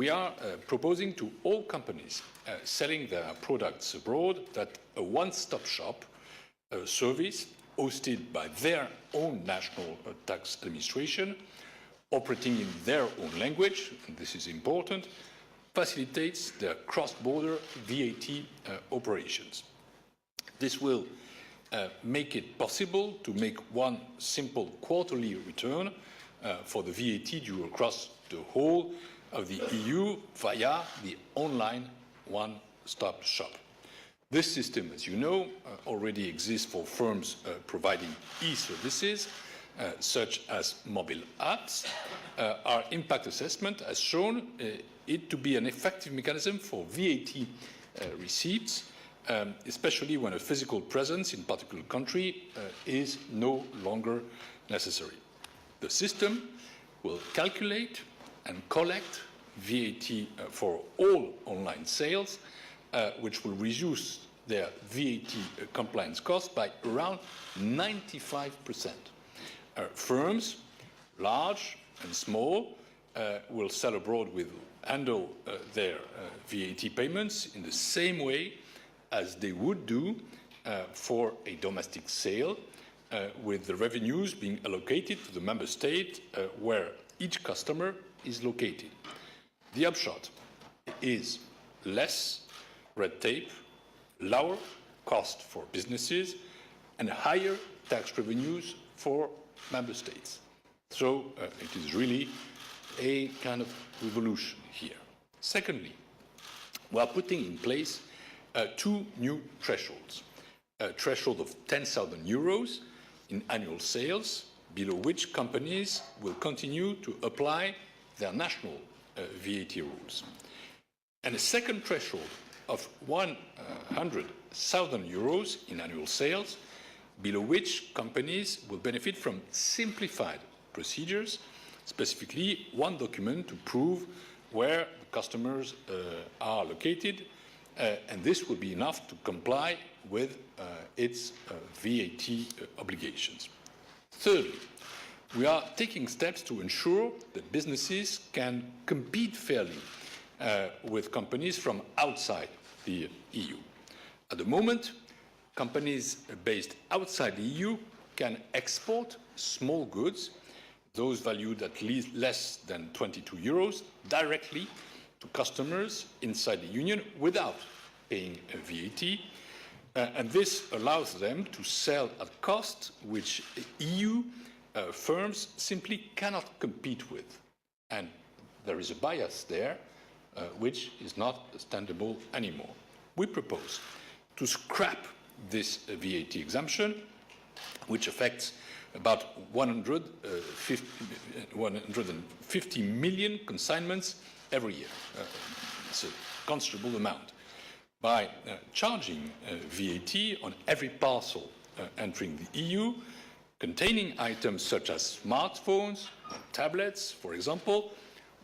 we are proposing to all companies selling their products abroad that a one-stop shop service hosted by their own national tax administration, operating in their own language, and this is important, facilitates their cross-border VAT operations. This will make it possible to make one simple quarterly return for the VAT due across the whole of the EU via the online one-stop shop. This system, as you know, already exists for firms providing e-services, such as mobile apps. Our impact assessment has shown it to be an effective mechanism for VAT receipts, especially when a physical presence in a particular country is no longer necessary. The system will calculate and collect VAT for all online sales, which will reduce their VAT compliance costs by around 95%. Firms, large and small, will sell abroad with handle their VAT payments in the same way as they would do for a domestic sale, with the revenues being allocated to the member state where each customer is located. The upshot is less red tape, lower cost for businesses, and higher tax revenues for member states. So it is really a kind of revolution here. Secondly, we are putting in place two new thresholds. A threshold of 10,000 euros in annual sales, below which companies will continue to apply their national VAT rules. And a second threshold of 100,000 euros in annual sales, below which companies will benefit from simplified procedures, specifically one document to prove where the customers are located, and this will be enough to comply with its VAT obligations. Thirdly, we are taking steps to ensure that businesses can compete fairly with companies from outside the EU. At the moment, companies based outside the EU can export small goods, those valued at least less than 22 euros, directly to customers inside the Union without paying a VAT. And this allows them to sell at cost which EU firms simply cannot compete with. And there is a bias there, which is not understandable anymore. We propose to scrap this VAT exemption, which affects about 150 million consignments every year. It's a considerable amount. By charging VAT on every parcel entering the EU, containing items such as smartphones, tablets, for example,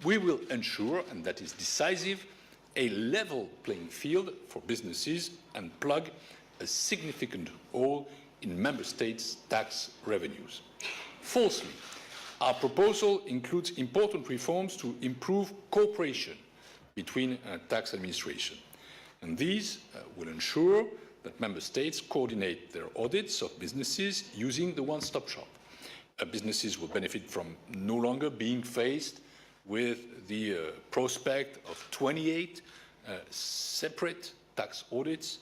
we will ensure, and that is decisive, a level playing field for businesses and plug a significant hole in member states' tax revenues. Fourthly, our proposal includes important reforms to improve cooperation between tax administration. And these will ensure that member states coordinate their audits of businesses using the one-stop shop. Businesses will benefit from no longer being faced with the prospect of 28 separate tax audits.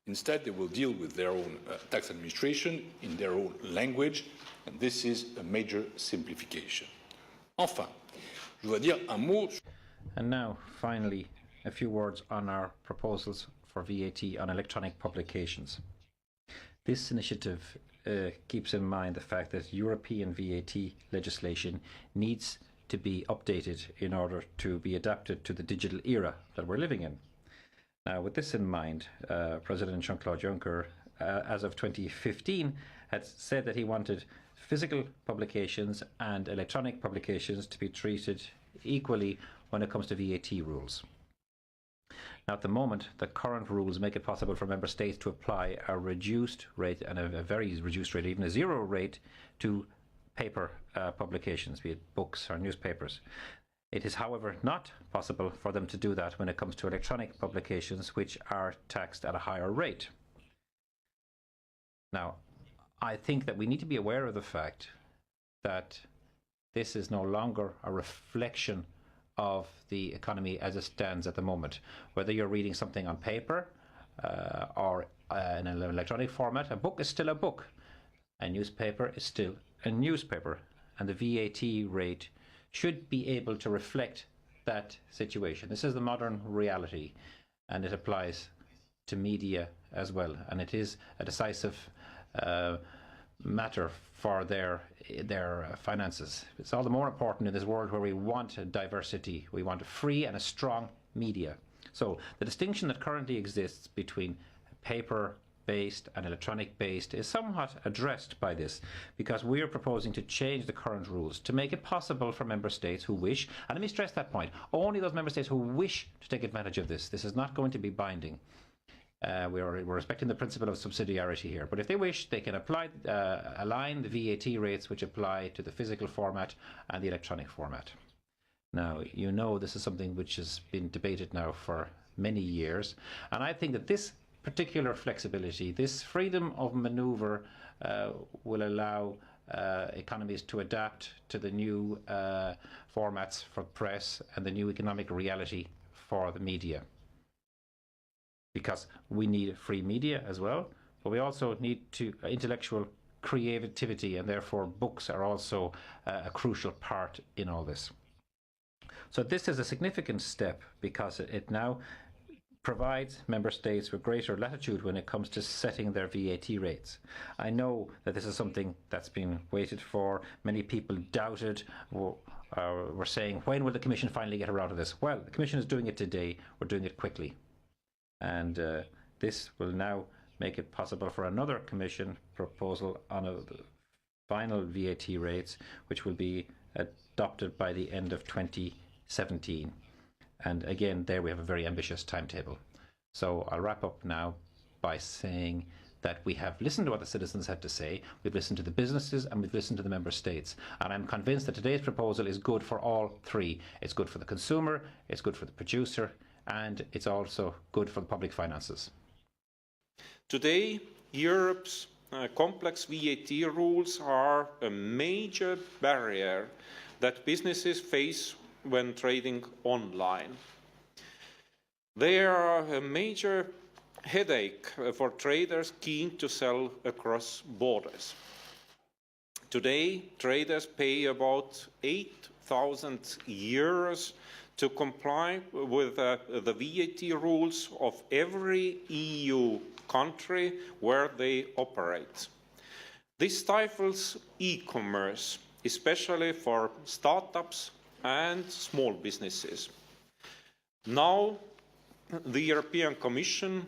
Instead, they will deal with their own tax administration in their own language, and this is a major simplification. Enfin, je dois dire un mot. And now, finally, a few words on our proposals for VAT on electronic publications. This initiative keeps in mind the fact that European VAT legislation needs to be updated in order to be adapted to the digital era that we're living in. Now, with this in mind, President Jean-Claude Juncker, as of 2015, had said that he wanted physical publications and electronic publications to be treated equally when it comes to VAT rules. Now, at the moment, the current rules make it possible for member states to apply a reduced rate, and a very reduced rate, even a zero rate, to paper publications, be it books or newspapers. It is, however, not possible for them to do that when it comes to electronic publications, which are taxed at a higher rate. Now, I think that we need to be aware of the fact that this is no longer a reflection of the economy as it stands at the moment. Whether you're reading something on paper or in an electronic format, a book is still a book. A newspaper is still a newspaper. And the VAT rate should be able to reflect that situation. This is the modern reality, and it applies to media as well. And it is a decisive matter for their finances. It's all the more important in this world where we want diversity. We want a free and a strong media. So the distinction that currently exists between paper-based and electronic-based is somewhat addressed by this, because we are proposing to change the current rules to make it possible for member states who wish, and let me stress that point, only those member states who wish to take advantage of this. This is not going to be binding. We're respecting the principle of subsidiarity here, but if they wish, they can align the VAT rates which apply to the physical format and the electronic format. Now, you know this is something which has been debated now for many years, and I think that this particular flexibility, this freedom of manoeuvre, will allow economies to adapt to the new formats for press and the new economic reality for the media. Because we need free media as well, but we also need intellectual creativity, and therefore books are also a crucial part in all this. So this is a significant step because it now provides member states with greater latitude when it comes to setting their VAT rates. I know that this is something that's been waited for. Many people doubted, were saying, when will the Commission finally get around to this? Well, the Commission is doing it today. We're doing it quickly. And this will now make it possible for another Commission proposal on the final VAT rates, which will be adopted by the end of 2017. And again, there we have a very ambitious timetable. So I'll wrap up now by saying that we have listened to what the citizens had to say, we've listened to the businesses, and we've listened to the member states. And I'm convinced that today's proposal is good for all three. It's good for the consumer, it's good for the producer, and it's also good for the public finances. Today, Europe's complex VAT rules are a major barrier that businesses face when trading online. They are a major headache for traders keen to sell across borders. Today, traders pay about 8,000 euros to comply with the VAT rules of every EU country where they operate. This stifles e-commerce, especially for startups and small businesses. Now, the European Commission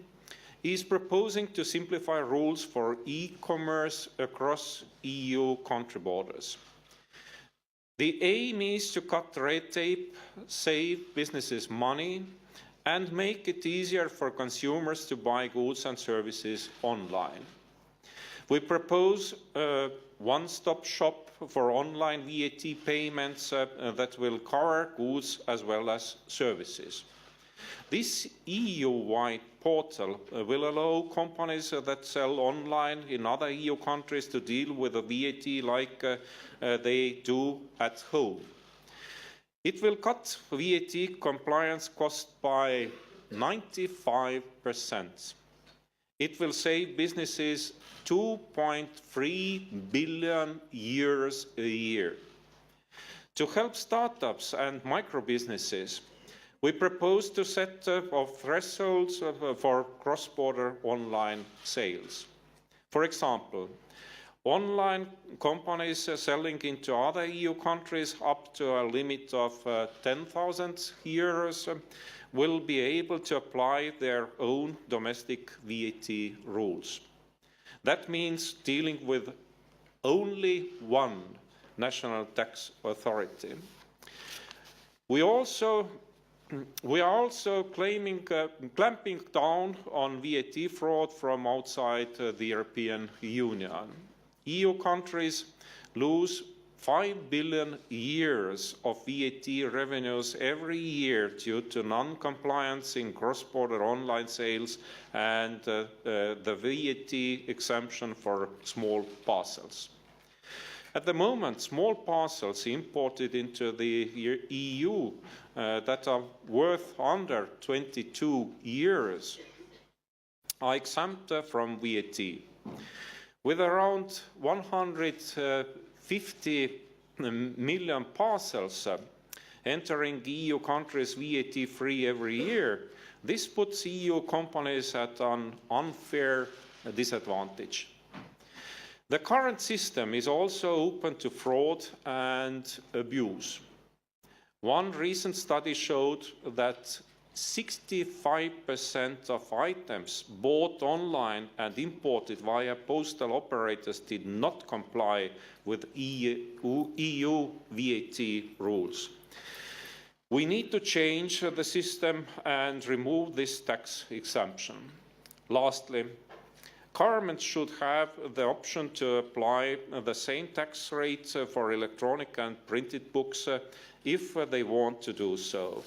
is proposing to simplify rules for e-commerce across EU country borders. The aim is to cut red tape, save businesses money, and make it easier for consumers to buy goods and services online. We propose a one-stop shop for online VAT payments that will cover goods as well as services. This EU-wide portal will allow companies that sell online in other EU countries to deal with the VAT like they do at home. It will cut VAT compliance costs by 95%. It will save businesses 2.3 billion euros a year. To help startups and micro-businesses, we propose to set thresholds for cross-border online sales. For example, online companies selling into other EU countries up to a limit of 10,000 euros will be able to apply their own domestic VAT rules. That means dealing with only one national tax authority. We are also clamping down on VAT fraud from outside the European Union. EU countries lose 5 billion years of VAT revenues every year due to non-compliance in cross-border online sales and the VAT exemption for small parcels. At the moment, small parcels imported into the EU that are worth under 22 euros are exempt from VAT. With around 150 million parcels entering EU countries VAT-free every year, this puts EU companies at an unfair disadvantage. The current system is also open to fraud and abuse. One recent study showed that 65% of items bought online and imported via postal operators did not comply with EU VAT rules. We need to change the system and remove this tax exemption. Lastly, governments should have the option to apply the same tax rates for electronic and printed books if they want to do so.